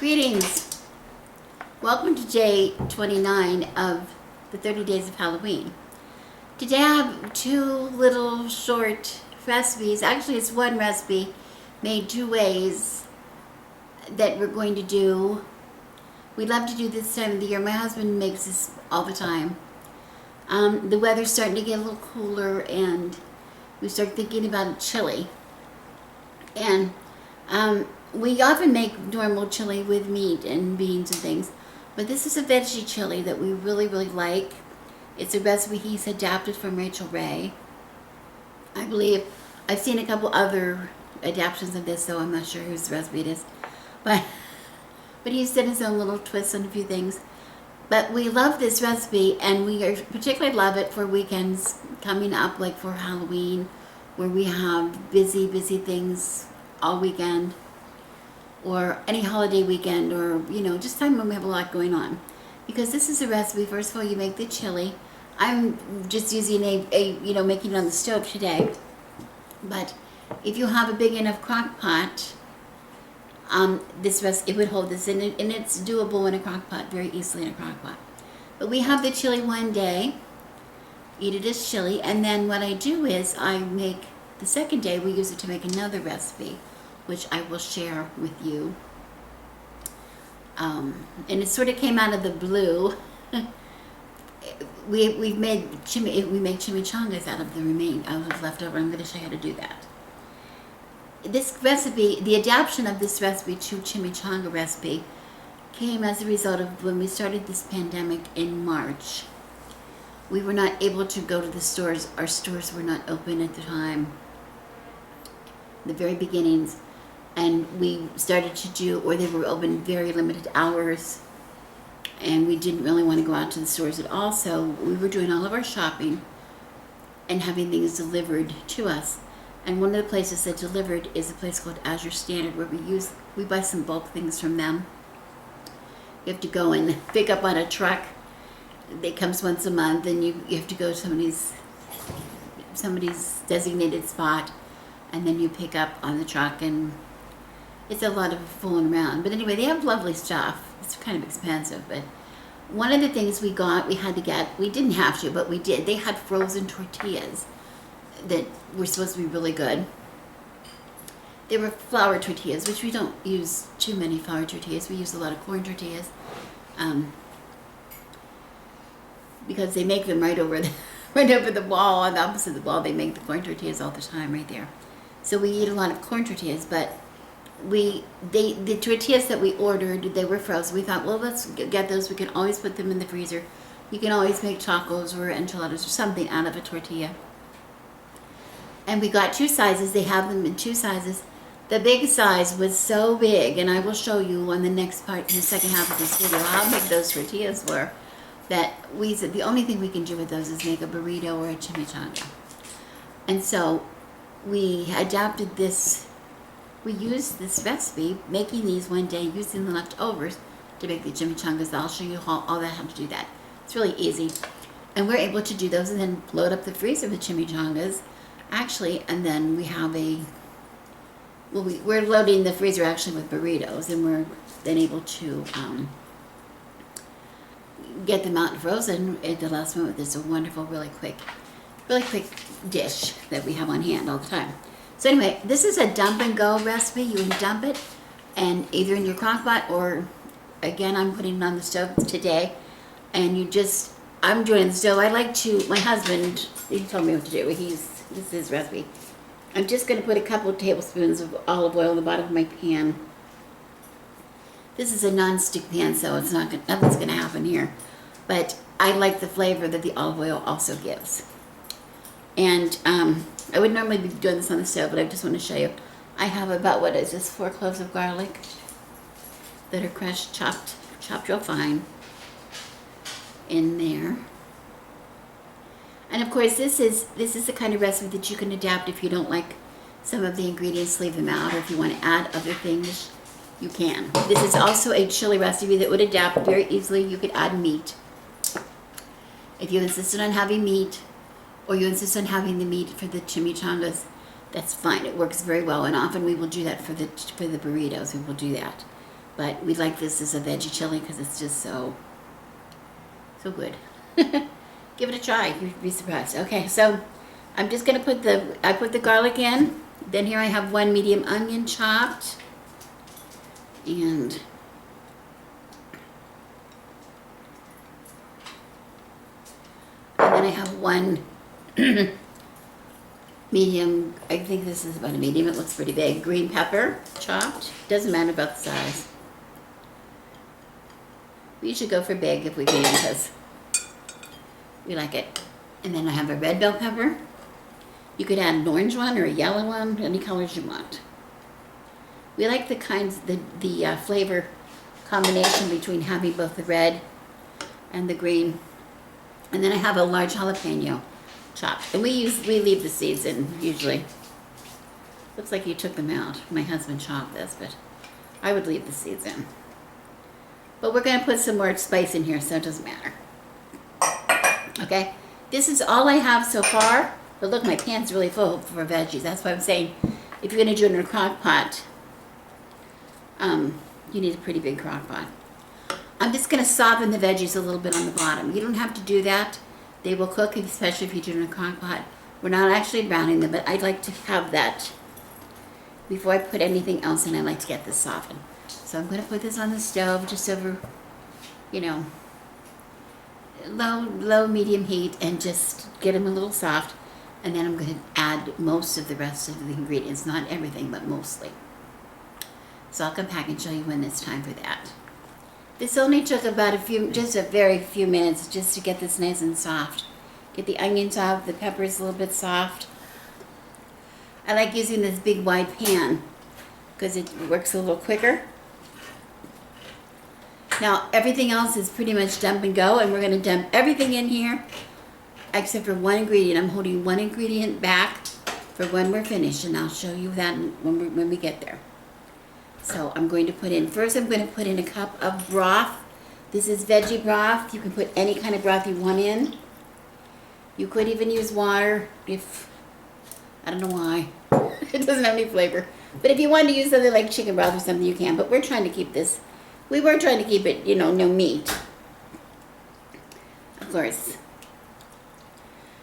Greetings. Welcome to day 29 of the 30 days of Halloween. Today I have two little short recipes. Actually, it's one recipe made two ways that we're going to do. We love to do this time of the year. My husband makes this all the time. The weather's starting to get a little cooler and we start thinking about chili. And we often make normal chili with meat and beans and things, but this is a veggie chili that we really like. It's a recipe he's adapted from Rachel Ray. I believe I've seen a couple other adaptations of this, so I'm not sure whose recipe it is, but he's done his own little twist on a few things. But we love this recipe, and we particularly love it for weekends coming up, like for Halloween, where we have busy things all weekend, or any holiday weekend, or just time when we have a lot going on. Because this is a recipe, first of all, you make the chili. I'm just using making it on the stove today. But if you have a big enough crock pot, this recipe, it would hold this, and it's doable in a crock pot, very easily in a crock pot. But we have the chili one day, eat it as chili, and then what I do is I make, the second day we use it to make another recipe, which I will share with you. And it sort of came out of the blue. we make chimichangas out of the leftover. I'm going to show you how to do that. This recipe, the adaptation of this recipe to chimichanga recipe, came as a result of when we started this pandemic in March. We were not able to go to the stores. Our stores were not open at the time, the very beginnings. And we started to do, or they were open very limited hours, and we didn't really want to go out to the stores at all, so we were doing all of our shopping and having things delivered to us. And one of the places that delivered is a place called Azure Standard, where we buy some bulk things from them. You have to go and pick up on a truck. It comes once a month, and you have to go to somebody's designated spot, and then you pick up on the truck, and it's a lot of fooling around. But anyway, they have lovely stuff. It's kind of expensive, but one of the things we didn't have to, but we did. They had frozen tortillas that were supposed to be really good. They were flour tortillas, which we don't use too many flour tortillas. We use a lot of corn tortillas, because they make them right over the wall, on the opposite of the wall. They make the corn tortillas all the time right there. So we eat a lot of corn tortillas, but the tortillas that we ordered, they were frozen. We thought, well, let's get those. We can always put them in the freezer. You can always make tacos or enchiladas or something out of a tortilla. And we got two sizes. They have them in two sizes. The big size was so big, and I will show you on the next part, in the second half of this video, how big those tortillas were, that we said the only thing we can do with those is make a burrito or a chimichanga. And so we adapted this. We used this recipe, making these one day, using the leftovers to make the chimichangas. I'll show you how to do that. It's really easy. And we're able to do those and then load up the freezer with chimichangas, actually, and then we have we're loading the freezer actually with burritos, and we're then able to get them out frozen at the last moment. It's a wonderful, really quick dish that we have on hand all the time. So anyway, this is a dump and go recipe. You can dump it, and either in your crock pot, or again, I'm putting it on the stove today, and I'm doing it on the stove. My husband, he told me what to do. This is his recipe. I'm just going to put a couple of tablespoons of olive oil on the bottom of my pan. This is a non-stick pan, so nothing's going to happen here. But I like the flavor that the olive oil also gives. And I would normally be doing this on the stove, but I just want to show you. I have about, 4 cloves of garlic that are crushed, chopped real fine in there. And of course, this is the kind of recipe that you can adapt. If you don't like some of the ingredients, leave them out, or if you want to add other things, you can. This is also a chili recipe that would adapt very easily. You could add meat. If you insisted on having meat, or you insist on having the meat for the chimichangas, that's fine. It works very well, and often we will do that for the burritos. We will do that. But we like this as a veggie chili because it's just so good. Give it a try. You'd be surprised. Okay, so I'm just gonna put the garlic in. Then here I have 1 medium onion chopped, and then I have 1 medium, I think this is about a medium, it looks pretty big, green pepper chopped. Doesn't matter about the size. We should go for big if we can because we like it. And then I have a red bell pepper. You could add an orange one or a yellow one, any colors you want. We like the flavor combination between having both the red and the green. And then I have a large jalapeno chopped. And we leave the seeds in usually. Looks like you took them out. My husband chopped this, but I would leave the seeds in. But we're going to put some more spice in here, so it doesn't matter. Okay, this is all I have so far. But look, my pan's really full for veggies. That's why I'm saying, if you're going to do it in a crock pot, you need a pretty big crock pot. I'm just going to soften the veggies a little bit on the bottom. You don't have to do that. They will cook, especially if you do it in a crock pot. We're not actually browning them, but I'd like to have that before I put anything else in. I like to get this softened. So I'm going to put this on the stove just over, low, medium heat, and just get them a little soft. And then I'm going to add most of the rest of the ingredients, not everything, but mostly. So I'll come back and show you when it's time for that. This only took about just a very few minutes just to get this nice and soft. Get the onions off, the peppers a little bit soft. I like using this big wide pan because it works a little quicker. Now everything else is pretty much dump and go, and we're going to dump everything in here except for 1 ingredient. I'm holding 1 ingredient back for when we're finished, and I'll show you that when we get there. So I'm going to put in, first I'm going to put in a cup of broth. This is veggie broth. You can put any kind of broth you want in. You could even use water if, I don't know why, it doesn't have any flavor. But if you want to use something like chicken broth or something, you can. But we're trying to keep this, we were trying to keep it, no meat. Of course.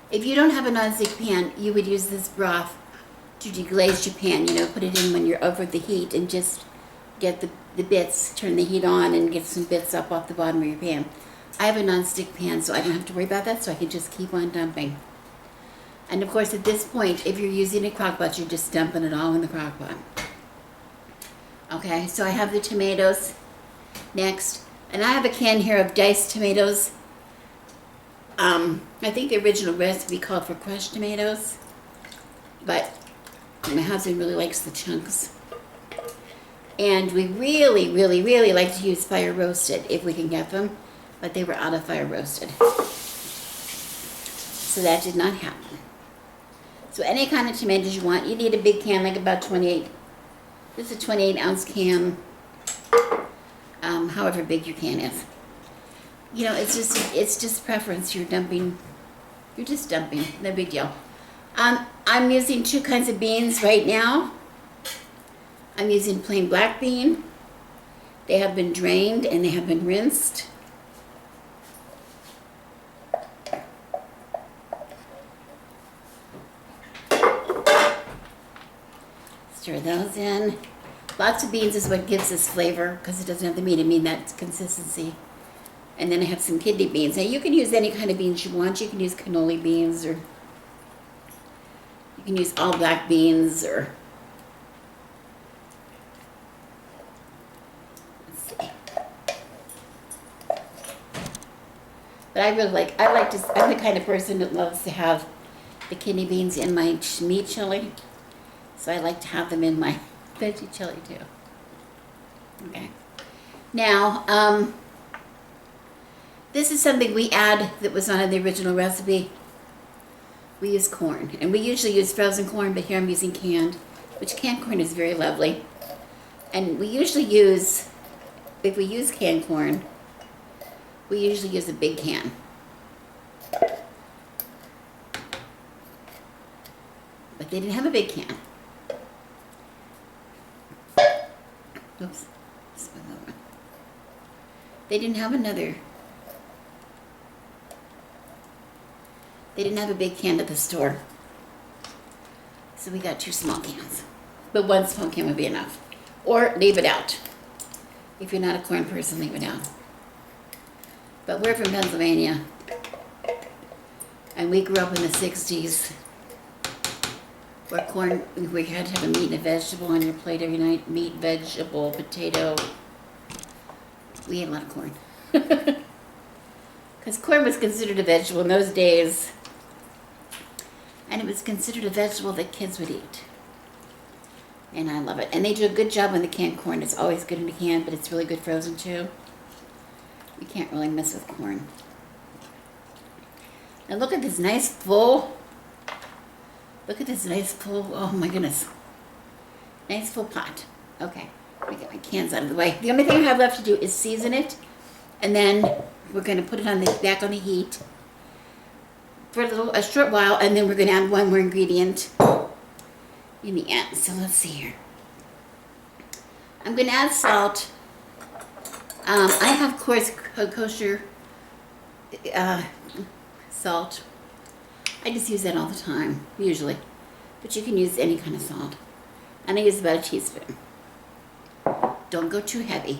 If you don't have a nonstick pan, you would use this broth to deglaze your pan. Put it in when you're over the heat and just get the bits, turn the heat on and get some bits up off the bottom of your pan. I have a nonstick pan, so I don't have to worry about that, so I can just keep on dumping. And of course, at this point, if you're using a crock pot, you're just dumping it all in the crock pot. Okay, so I have the tomatoes next. And I have a can here of diced tomatoes. I think the original recipe called for crushed tomatoes, but my husband really likes the chunks. And we really, really, really like to use fire roasted if we can get them, but they were out of fire roasted. So that did not happen. So any kind of tomatoes you want, you need a big can, like about 28. This is a 28-ounce can, however big your can is. It's just preference. You're just dumping, no big deal. I'm using 2 kinds of beans right now. I'm using plain black bean. They have been drained and they have been rinsed. Stir those in. Lots of beans is what gives this flavor because it doesn't have the meat. I mean, that's consistency. And then I have some kidney beans. Now you can use any kind of beans you want. You can use cannoli beans, or you can use all black beans, or let's see. But I'm the kind of person that loves to have the kidney beans in my meat chili. So I like to have them in my veggie chili too. Okay. Now, this is something we add that was not in the original recipe. We use corn, and we usually use frozen corn, but here I'm using canned, which canned corn is very lovely. And we usually use, if we use canned corn, we usually use a big can. But they didn't have a big can. Oops, with another one. They didn't have another. They didn't have a big can at the store. So we got 2 small cans. But 1 small can would be enough. Or leave it out. If you're not a corn person, leave it out. But we're from Pennsylvania. And we grew up in the 60s. Where corn, we had to have a meat and a vegetable on your plate every night. Meat, vegetable, potato. We ate a lot of corn. Because corn was considered a vegetable in those days. And it was considered a vegetable that kids would eat. And I love it. And they do a good job on the canned corn. It's always good in a can, but it's really good frozen too. You can't really mess with corn. Now look at this nice full. Look at this nice full, oh my goodness. Nice full pot. Okay, let me get my cans out of the way. The only thing I have left to do is season it. And then we're going to put it on back on the heat for a short while, and then we're going to add one more ingredient in the end. So let's see here. I'm going to add salt. I have coarse kosher salt. I just use that all the time, usually. But you can use any kind of salt. And I use about a teaspoon. Don't go too heavy.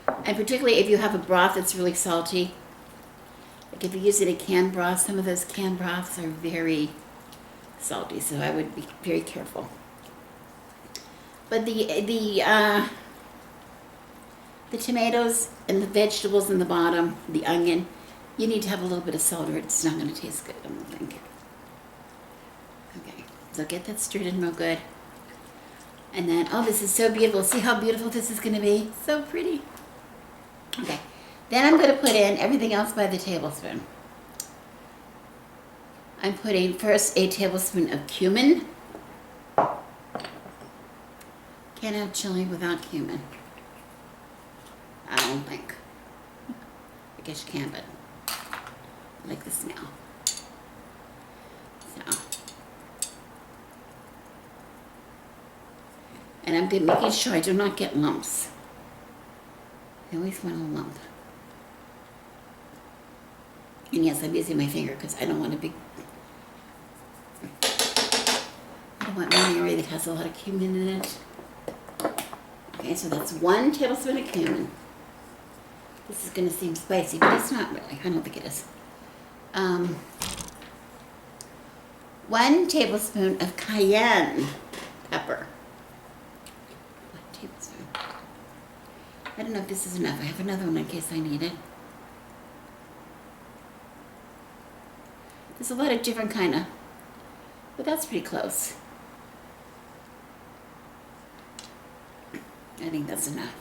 And particularly if you have a broth that's really salty. Like if you're using a canned broth, some of those canned broths are very salty, so I would be very careful. But the tomatoes and the vegetables in the bottom, the onion, you need to have a little bit of salt or it's not going to taste good, I don't think. Okay, so get that stirred in real good. And then, oh, this is so beautiful. See how beautiful this is going to be? So pretty. Okay, then I'm going to put in everything else by the tablespoon. I'm putting first a tablespoon of cumin. Can't have chili without cumin. I don't think. I guess you can, but I like the smell. So. And I'm making sure I do not get lumps. I always want a lump. And yes, I'm using my finger because I don't want a big... I don't want one area that has a lot of cumin in it. Okay, so that's 1 tablespoon of cumin. This is going to seem spicy, but it's not really. I don't think it is. 1 tablespoon of cayenne pepper. 1 tablespoon. I don't know if this is enough. I have another one in case I need it. There's a lot of different kind of, but that's pretty close. I think that's enough.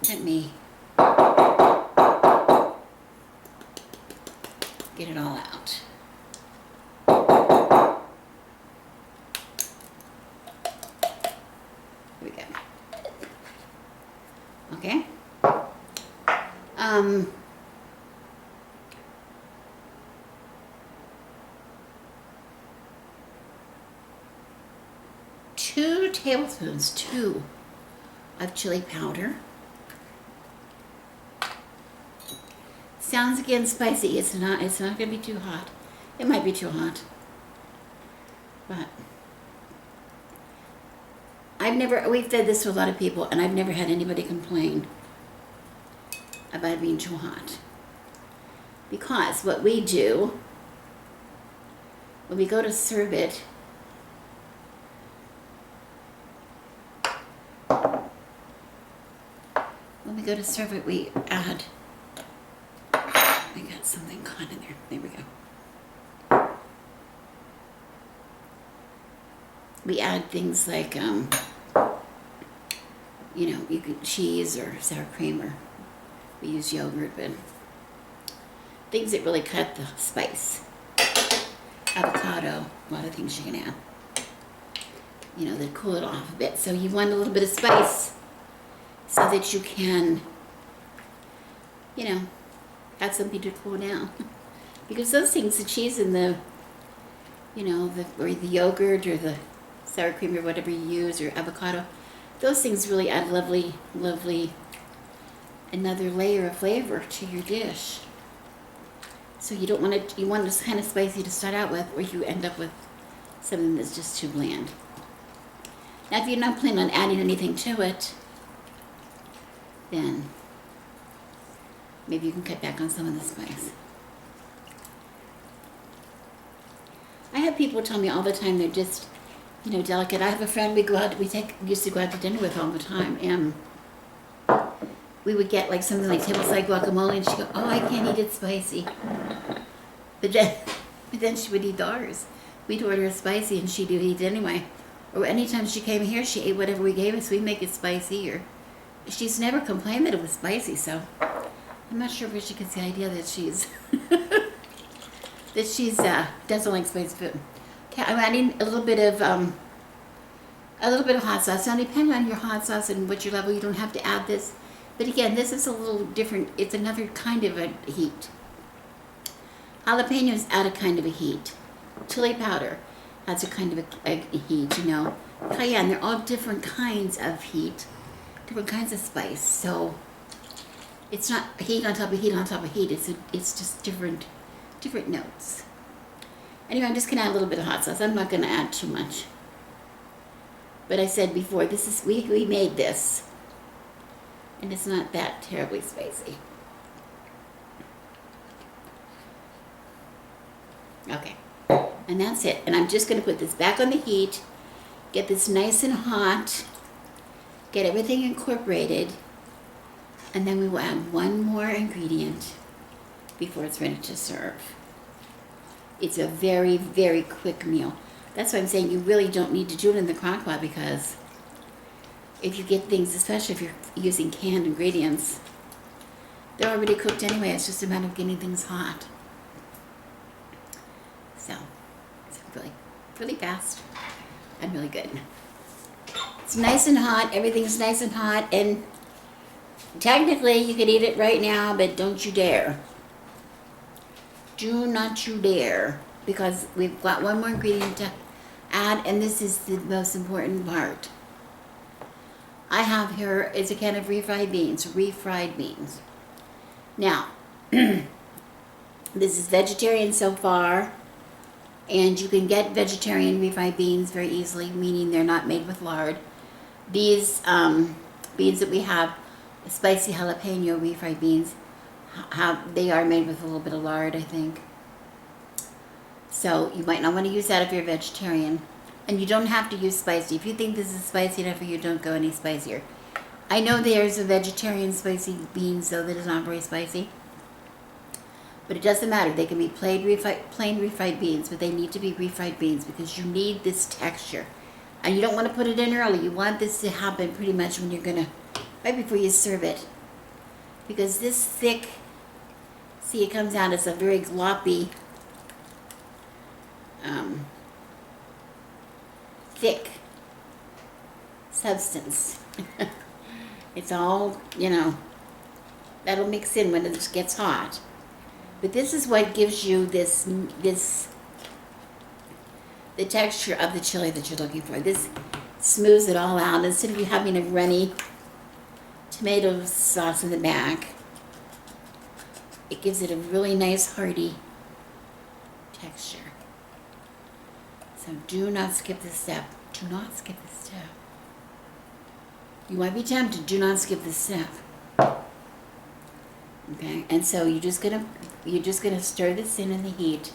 Let me get it all out. Here we go. Okay. 2 tablespoons, of chili powder. Sounds again spicy. It's not going to be too hot. It might be too hot. But we've done this to a lot of people and I've never had anybody complain about it being too hot. Because what we do, when we go to serve it, we add, I got something caught in there. There we go. We add things like, you could cheese or sour cream, or we use yogurt, but things that really cut the spice. Avocado, a lot of things you can add. That cool it off a bit. So you want a little bit of spice so that you can, add something to cool down. Because those things, the cheese and the, or the yogurt or the sour cream or whatever you use, or avocado. Those things really add lovely, another layer of flavor to your dish. So you don't want it, you want it kind of spicy to start out with, or you end up with something that's just too bland. Now, if you're not planning on adding anything to it, then maybe you can cut back on some of the spice. I have people tell me all the time they're just, delicate. I have a friend we used to go out to dinner with all the time, and we would get like something like tableside guacamole, and she'd go, "Oh, I can't eat it spicy." But then she would eat ours. We'd order it spicy, and she'd eat it anyway. Or anytime she came here, she ate whatever we gave us. We make it spicy, or she's never complained that it was spicy. So I'm not sure where she gets the idea that she's doesn't like spicy food. Okay, I'm adding a little bit of hot sauce. Now, depending on your hot sauce and what your level, you don't have to add this. But again, this is a little different. It's another kind of a heat. Jalapenos add a kind of a heat. Chili powder adds a kind of a heat, Cayenne, they're all different kinds of heat, different kinds of spice. So it's not heat on top of heat on top of heat. It's just different notes. Anyway, I'm just gonna add a little bit of hot sauce. I'm not gonna add too much. But I said before, we made this, and it's not that terribly spicy. Okay, and that's it. And I'm just going to put this back on the heat, get this nice and hot, get everything incorporated, and then we will add one more ingredient before it's ready to serve. It's a very, very quick meal. That's why I'm saying you really don't need to do it in the crock pot, because if you get things, especially if you're using canned ingredients, they're already cooked anyway. It's just a matter of getting things hot. So it's really, really fast and really good. It's nice and hot. Everything's nice and hot, and technically you could eat it right now, but don't you dare. Do not you dare, because we've got one more ingredient to add, and this is the most important part. I have here is a can of refried beans. Now, this is vegetarian so far, and you can get vegetarian refried beans very easily, meaning they're not made with lard. These beans that we have, spicy jalapeno refried beans, they are made with a little bit of lard, I think. So you might not want to use that if you're a vegetarian. And you don't have to use spicy. If you think this is spicy enough for you, don't go any spicier. I know there's a vegetarian spicy beans, though, that is not very spicy. But it doesn't matter. They can be plain refried beans, but they need to be refried beans because you need this texture. And you don't want to put it in early. You want this to happen pretty much when you're going to, right before you serve it. Because this thick, see, it comes out as a very gloppy, thick substance. It's all, that'll mix in when it gets hot. But this is what gives you the texture of the chili that you're looking for. This smooths it all out. Instead of you having a runny tomato sauce in the back, it gives it a really nice hearty texture. So do not skip this step. Do not skip this step. You might be tempted. Do not skip this step. Okay, and so you're just gonna stir this in the heat.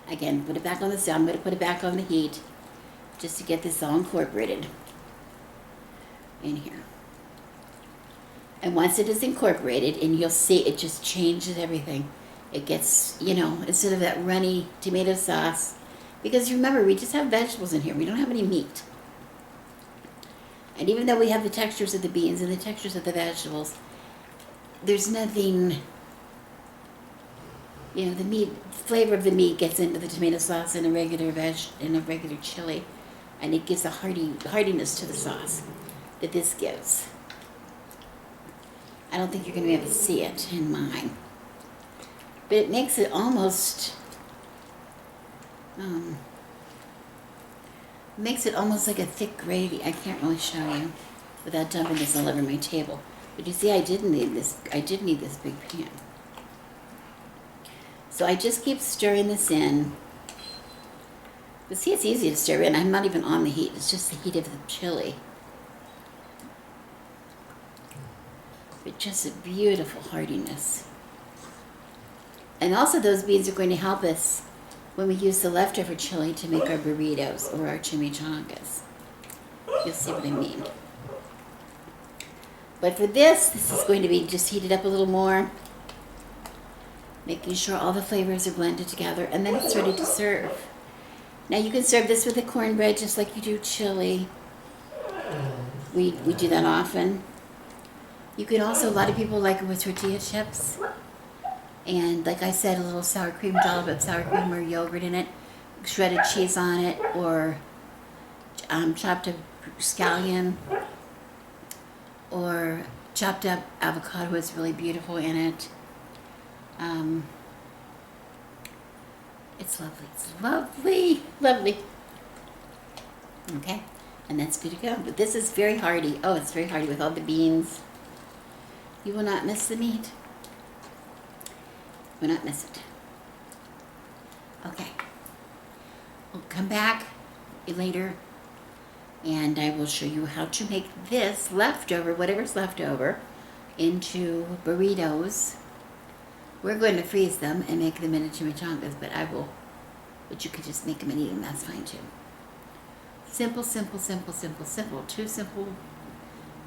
Again, put it back on the stove. I'm gonna put it back on the heat just to get this all incorporated in here. And once it is incorporated, and you'll see it just changes everything. It gets, instead of that runny tomato sauce, because remember, we just have vegetables in here. We don't have any meat. And even though we have the textures of the beans and the textures of the vegetables, there's nothing, the flavor of the meat gets into the tomato sauce in a regular chili, and it gives a hardiness to the sauce that this gives. I don't think you're going to be able to see it in mine, but it makes it almost It makes it almost like a thick gravy. I can't really show you without dumping this all over my table. But you see, I did need this big pan. So I just keep stirring this in. But see, it's easy to stir in. I'm not even on the heat. It's just the heat of the chili. But just a beautiful heartiness. And also those beans are going to help us when we use the leftover chili to make our burritos or our chimichangas. You'll see what I mean. But for this is going to be just heated up a little more, making sure all the flavors are blended together, and then it's ready to serve. Now you can serve this with a cornbread just like you do chili. We do that often. You can also, a lot of people like it with tortilla chips. And like I said, a little sour cream, dollop of sour cream or yogurt in it, shredded cheese on it, or chopped up scallion, or chopped up avocado is really beautiful in it. It's lovely. It's lovely, lovely. Okay, and that's good to go. But this is very hearty. Oh, it's very hearty with all the beans. You will not miss the meat. You will not miss it. Okay. We'll come back later and I will show you how to make this leftover, whatever's left over, into burritos. We're going to freeze them and make them into chimichangas, but you could just make them and eat them, that's fine too. Simple, simple, simple, simple, simple. 2 simple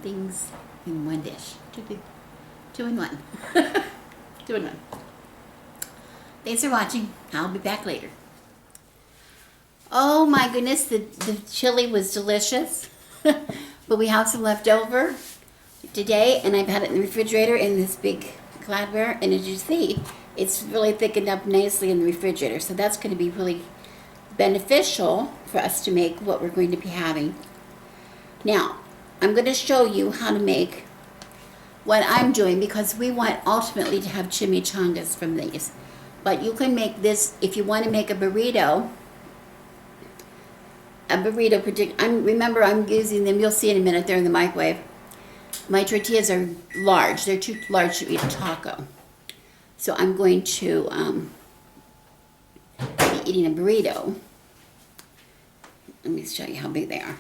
things in one dish. 2 in 1. 2 in 1. Thanks for watching. I'll be back later. Oh my goodness, the chili was delicious. But we have some left over today, and I've had it in the refrigerator in this big Gladware, and as you see, it's really thickened up nicely in the refrigerator. So that's going to be really beneficial for us to make what we're going to be having. Now, I'm going to show you how to make what I'm doing, because we want ultimately to have chimichangas from these. But you can make this, if you want to make a burrito, remember I'm using them, you'll see in a minute, they're in the microwave. My tortillas are large, they're too large to eat a taco. So I'm going to be eating a burrito. Let me show you how big they are.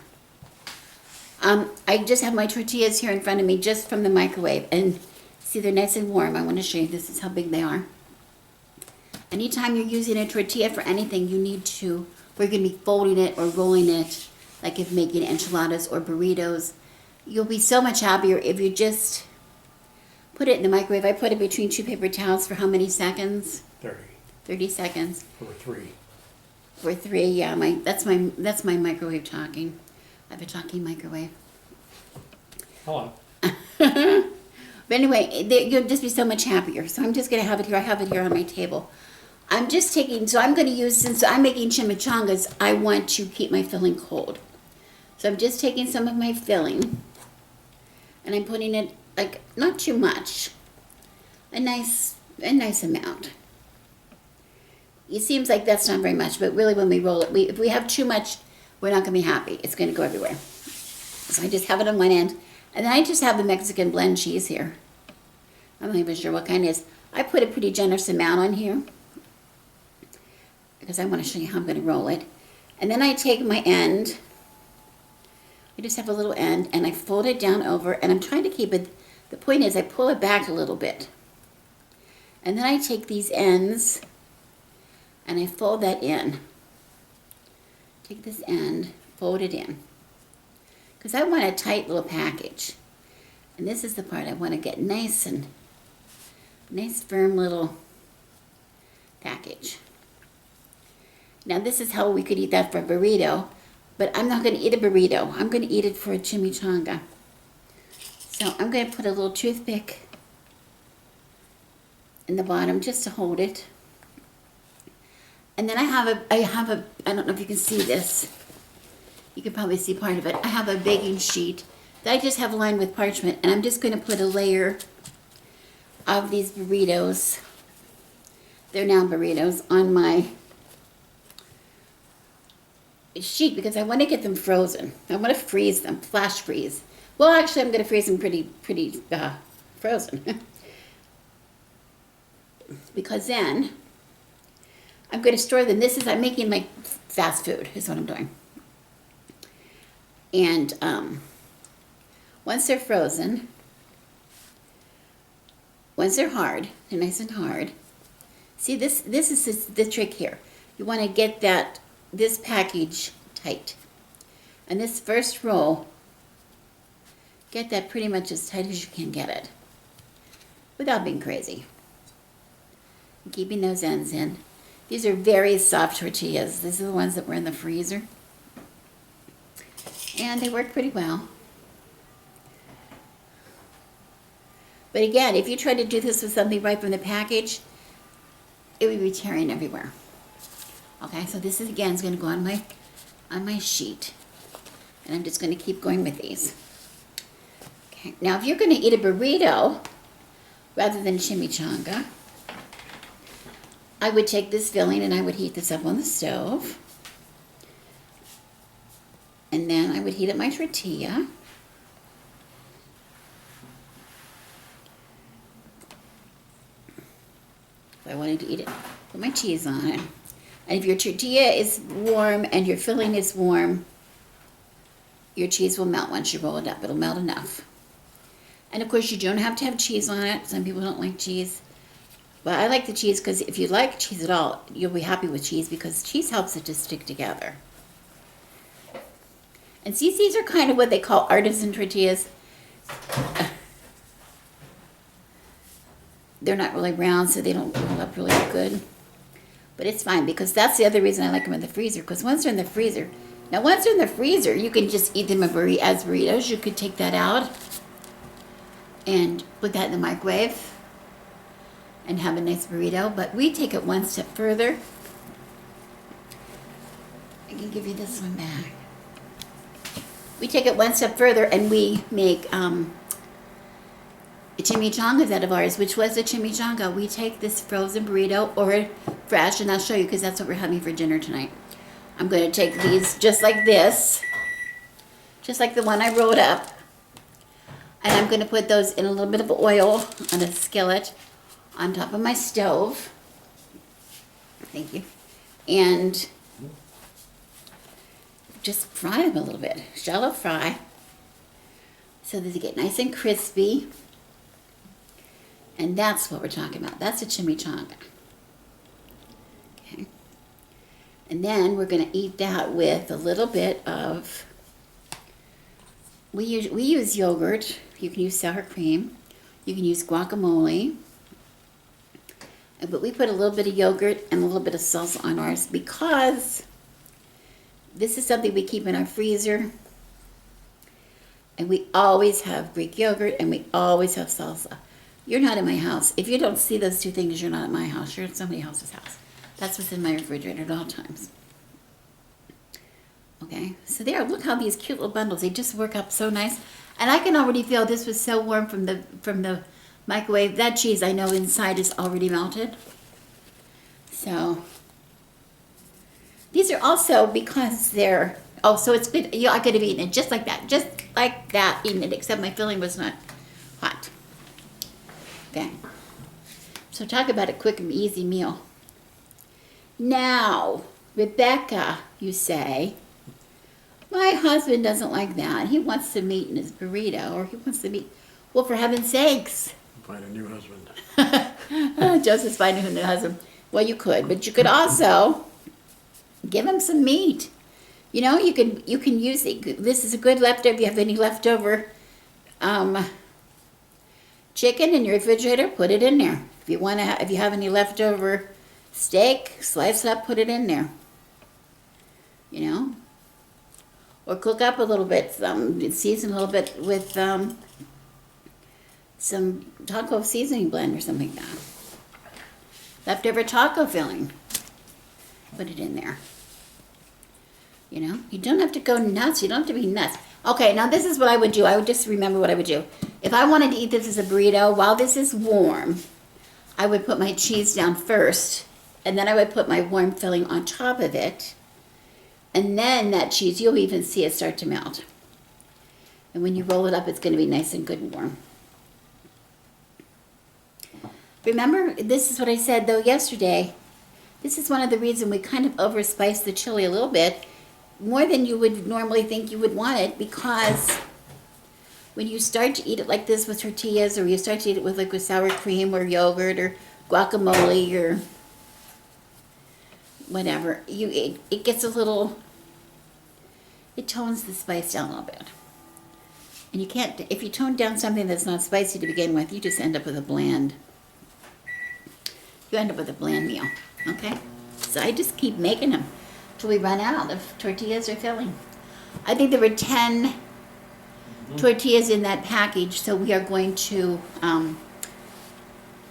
I just have my tortillas here in front of me just from the microwave, and see, they're nice and warm. I want to show you, this is how big they are. Anytime you're using a tortilla for anything, we're going to be folding it or rolling it, like if making enchiladas or burritos. You'll be so much happier if you just put it in the microwave. I put it between 2 paper towels for how many seconds? 30. 30 seconds. For 3. For 3, yeah. That's my microwave talking. I have a talking microwave. Hello. But anyway, you'll just be so much happier. So I'm just going to have it here. I have it here on my table. I'm just taking, so I'm going to use, since I'm making chimichangas, I want to keep my filling cold. So I'm just taking some of my filling, and I'm putting it, like, not too much, a nice amount. It seems like that's not very much, but really when we roll it, if we have too much, we're not going to be happy. It's going to go everywhere. So I just have it on one end, and then I just have the Mexican blend cheese here. I'm not even sure what kind it is. I put a pretty generous amount on here, because I want to show you how I'm going to roll it. And then I take my end, I just have a little end, and I fold it down over, and I'm trying to keep it, the point is I pull it back a little bit. And then I take these ends, and I fold that in. Take this end, fold it in. Because I want a tight little package. And this is the part I want to get nice firm little package. Now this is how we could eat that for a burrito, but I'm not going to eat a burrito. I'm going to eat it for a chimichanga. So I'm going to put a little toothpick in the bottom just to hold it. And then I don't know if you can see this. You can probably see part of it. I have a baking sheet that I just have lined with parchment, and I'm just going to put a layer of these burritos. They're now burritos on my sheet because I want to get them frozen. I want to freeze them, flash freeze. Well, actually, I'm going to freeze them pretty frozen. Because then I'm going to store them. I'm making like fast food is what I'm doing. And once they're frozen, once they're hard, they're nice and hard. See, this is the trick here. You want to get this package tight. And this first roll, get that pretty much as tight as you can get it without being crazy. And keeping those ends in. These are very soft tortillas. These are the ones that were in the freezer. And they work pretty well. But again, if you try to do this with something right from the package, it would be tearing everywhere. Okay, so this is again is going to go on my sheet. And I'm just going to keep going with these. Okay, now if you're going to eat a burrito rather than chimichanga, I would take this filling and I would heat this up on the stove. And then I would heat up my tortilla. If I wanted to eat it, put my cheese on it. And if your tortilla is warm and your filling is warm, your cheese will melt once you roll it up. It'll melt enough. And of course, you don't have to have cheese on it. Some people don't like cheese. But I like the cheese because if you like cheese at all, you'll be happy with cheese because cheese helps it to stick together. And see, these are kind of what they call artisan tortillas. They're not really round, so they don't roll up really good. But it's fine because that's the other reason I like them in the freezer. Because once they're in the freezer, you can just eat them as burritos. You could take that out and put that in the microwave and have a nice burrito. But we take it one step further. I can give you this one back. We take it one step further and we make chimichangas out of ours, which was a chimichanga. We take this frozen burrito or fresh, and I'll show you because that's what we're having for dinner tonight. I'm going to take these just like this, just like the one I rolled up, and I'm going to put those in a little bit of oil on a skillet on top of my stove. Thank you. And just fry them a little bit, shallow fry, so that they get nice and crispy. And that's what we're talking about. That's a chimichanga. Okay. And then we're going to eat that with a little bit of, we use yogurt. You can use sour cream. You can use guacamole. But we put a little bit of yogurt and a little bit of salsa on ours because this is something we keep in our freezer. And we always have Greek yogurt and we always have salsa. You're not in my house. If you don't see those two things, you're not at my house. You're at somebody else's house. That's what's in my refrigerator at all times. Okay, so there, look how these cute little bundles, they just work up so nice. And I can already feel this was so warm from the microwave. That cheese I know inside is already melted. So these are also because they're, oh, so it's good. I could have eaten it just like that, eaten it, except my filling was not hot. Okay, so talk about a quick and easy meal. Now, Rebecca, you say, my husband doesn't like that. He wants some meat in his burrito, or he wants the meat. Well, for heaven's sakes. Find a new husband. Joseph's finding a new husband. Well, you could, but you could also give him some meat. You know, you can use it. This is a good leftover. If you have any leftover chicken in your refrigerator, put it in there. If you want to, if you have any leftover steak, slice it up, put it in there. You know, or cook up a little bit, season a little bit with some taco seasoning blend or something like that. Leftover taco filling, put it in there. You know, you don't have to go nuts. You don't have to be nuts. Okay, now this is what I would do. I would just remember what I would do. If I wanted to eat this as a burrito, while this is warm, I would put my cheese down first, and then I would put my warm filling on top of it, And then that cheese, you'll even see it start to melt. And when you roll it up, it's going to be nice and good and warm. Remember, this is what I said, though, yesterday. This is one of the reasons we kind of overspiced the chili a little bit, more than you would normally think you would want it, because when you start to eat it like this with tortillas, or you start to eat it with sour cream or yogurt or guacamole or whatever, it gets a little, it tones the spice down a little bit. And you can't, if you tone down something that's not spicy to begin with, you just end up with a bland, meal, okay? So I just keep making them till we run out of tortillas or filling. I think there were 10 tortillas in that package, so we are going to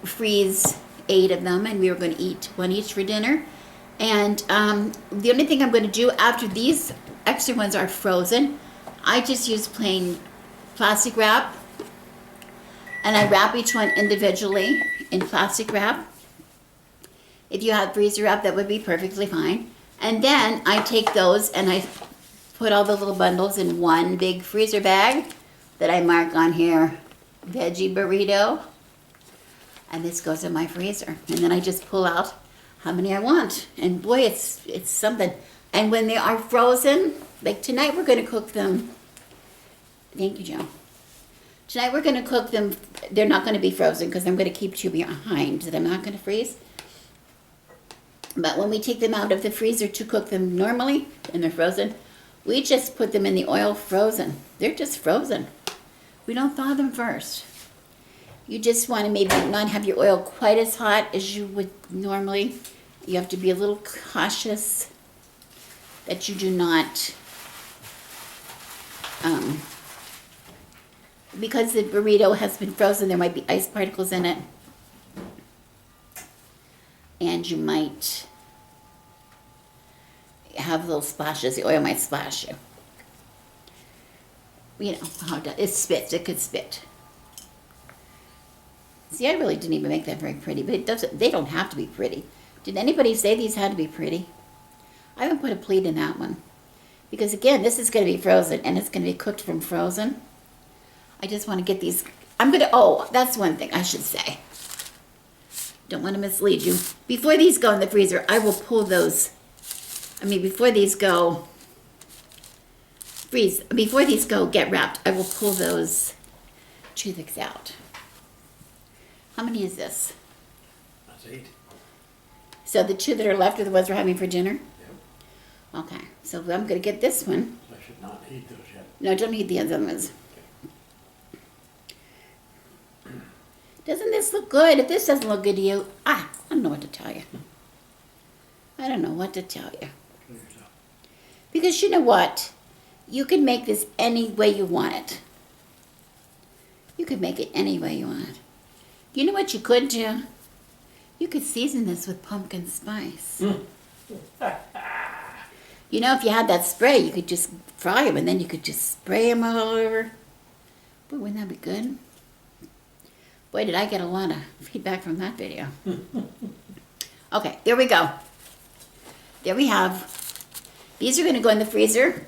freeze 8 of them, and we are going to eat 1 each for dinner. And the only thing I'm going to do after these extra ones are frozen, I just use plain plastic wrap, and I wrap each one individually in plastic wrap. If you have freezer wrap, that would be perfectly fine. And then I take those and I put all the little bundles in one big freezer bag that I mark on here, veggie burrito. And this goes in my freezer. And then I just pull out how many I want. And boy, it's something. And when they are frozen, like tonight we're going to cook them. Thank you, Joe. Tonight we're going to cook them. They're not going to be frozen because I'm going to keep 2 behind that I'm not going to freeze. But when we take them out of the freezer to cook them normally, and they're frozen, we just put them in the oil frozen. They're just frozen. We don't thaw them first. You just want to maybe not have your oil quite as hot as you would normally. You have to be a little cautious that you do not, because the burrito has been frozen, there might be ice particles in it. And you might have little splashes. The oil might splash you. You know how it spits. It could spit. See, I really didn't even make that very pretty, but it doesn't. They don't have to be pretty. Did anybody say these had to be pretty? I haven't put a pleat in that one, because again, this is going to be frozen, and it's going to be cooked from frozen. I just want to get these. Oh, that's one thing I should say. Don't want to mislead you. Before these go in the freezer, I will pull those. Before these go get wrapped, I will pull those toothpicks out. How many is this? That's 8. So the 2 that are left are the ones we're having for dinner? Yep. Okay, so I'm going to get this one. I should not heat those yet. No, don't heat the other ones. Doesn't this look good? If this doesn't look good to you, I don't know what to tell you. I don't know what to tell you. Because you know what? You can make this any way you want it. You could make it any way you want it. You know what you could do? You could season this with pumpkin spice. You know, if you had that spray, you could just fry them, and then you could just spray them all over. Boy, wouldn't that be good? Boy, did I get a lot of feedback from that video. Okay, there we go. There we have. These are going to go in the freezer.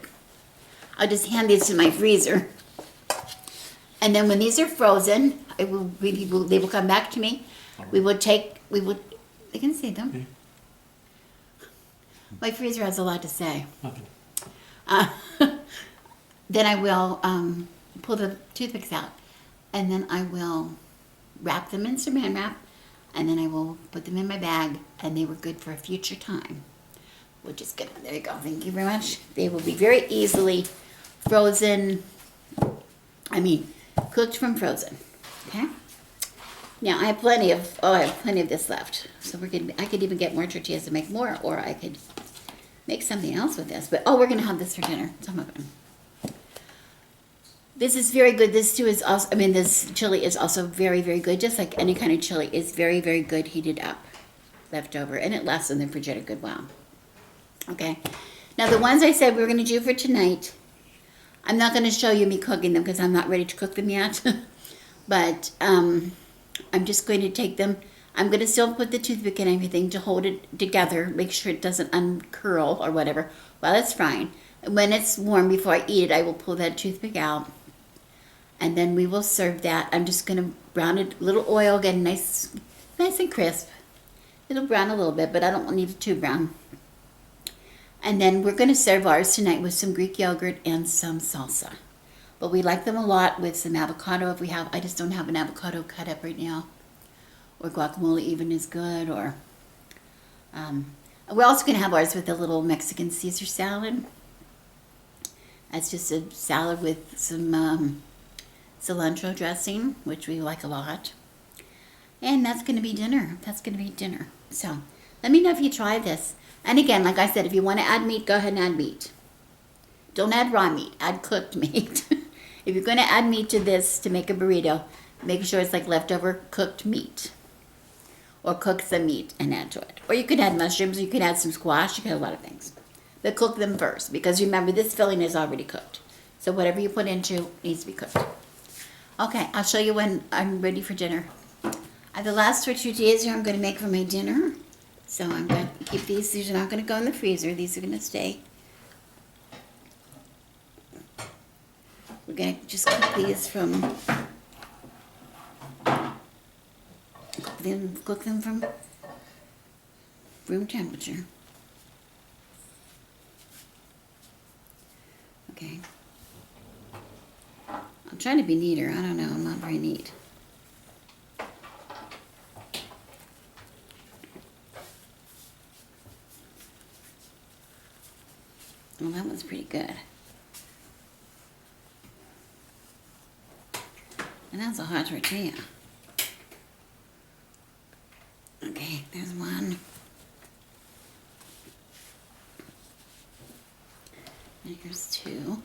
I'll just hand these to my freezer. And then when these are frozen, they will come back to me. I can see them. My freezer has a lot to say. Then I will pull the toothpicks out, and then I will wrap them in Saran wrap, and then I will put them in my bag, and they were good for a future time. We'll just get them. There you go. Thank you very much. They will be very easily frozen. Cooked from frozen. Okay. Now I have plenty of this left. So I could even get more tortillas to make more, or I could make something else with this. But we're gonna have this for dinner. Some of them. This is very good. This too is also. This chili is also very, very good. Just like any kind of chili is very, very good heated up, left over, and it lasts in the refrigerator a good while. Okay. Now the ones I said we were gonna do for tonight, I'm not gonna show you me cooking them because I'm not ready to cook them yet. But I'm just going to take them. I'm going to still put the toothpick and everything to hold it together, make sure it doesn't uncurl or whatever while it's frying. And when it's warm, before I eat it, I will pull that toothpick out. And then we will serve that. I'm just going to brown it, a little oil, get nice and crisp. It'll brown a little bit, but I don't need it too brown. And then we're going to serve ours tonight with some Greek yogurt and some salsa. But we like them a lot with some avocado if we have. I just don't have an avocado cut up right now. Or guacamole even is good. Or we're also going to have ours with a little Mexican Caesar salad. That's just a salad with some cilantro dressing, which we like a lot. And that's going to be dinner. So let me know if you try this. And again, like I said, if you want to add meat, go ahead and add meat. Don't add raw meat. Add cooked meat. If you're going to add meat to this to make a burrito, make sure it's like leftover cooked meat. Or cook the meat and add to it. Or you could add mushrooms. You could add some squash. You could add a lot of things. But cook them first. Because remember, this filling is already cooked. So whatever you put into needs to be cooked. Okay, I'll show you when I'm ready for dinner. The last tortillas here I'm going to make for my dinner. So I'm going to keep these. These are not going to go in the freezer. These are going to stay. We're going to just cook these from, cook them from room temperature. Okay. I'm trying to be neater. I don't know. I'm not very neat. Well, that one's pretty good. And that's a hot tortilla. Okay, there's one. There's two.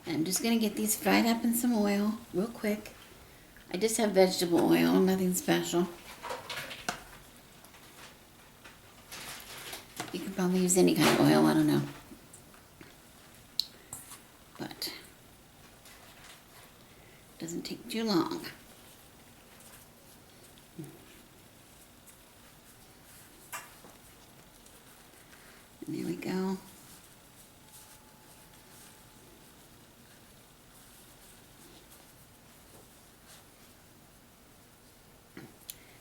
And I'm just going to get these fried up in some oil real quick. I just have vegetable oil, nothing special. You could probably use any kind of oil, I don't know. But it doesn't take too long. And there we go.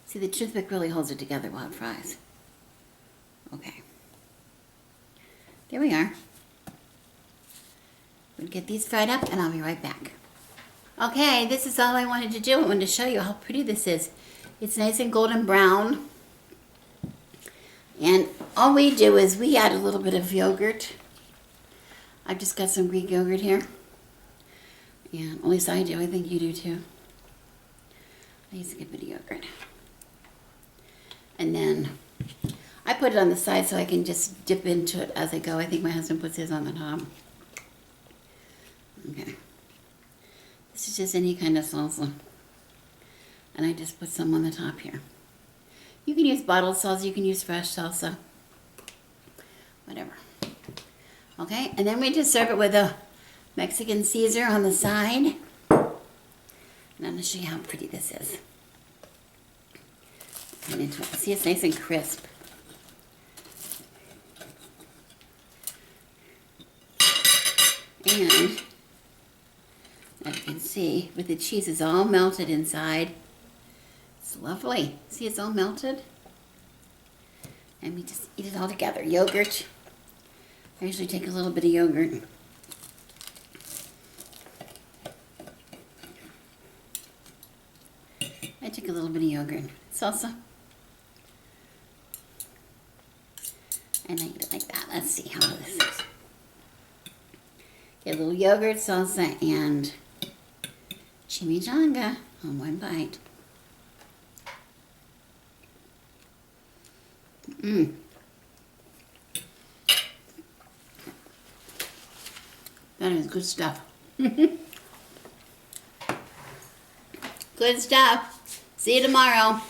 See, the toothpick really holds it together while it fries. Okay. There we are. We'll get these fried up and I'll be right back. Okay, this is all I wanted to do. I wanted to show you how pretty this is. It's nice and golden brown. And all we do is we add a little bit of yogurt. I've just got some Greek yogurt here. And at least I do. I think you do too. I use a good bit of yogurt. And then I put it on the side so I can just dip into it as I go. I think my husband puts his on the top. Okay. This is just any kind of salsa. And I just put some on the top here. You can use bottled salsa, you can use fresh salsa. Whatever. Okay, and then we just serve it with a Mexican Caesar on the side. And I'm going to show you how pretty this is. And into it. See, it's nice and crisp. And as you can see, with the cheese, it's all melted inside. It's lovely. See, it's all melted. And we just eat it all together. Yogurt. I usually take a little bit of yogurt. I took a little bit of yogurt. Salsa. And I eat it like that. Let's see how this is. Get a little yogurt, salsa, and chimichanga on one bite. Mmm. That is good stuff. Good stuff. See you tomorrow.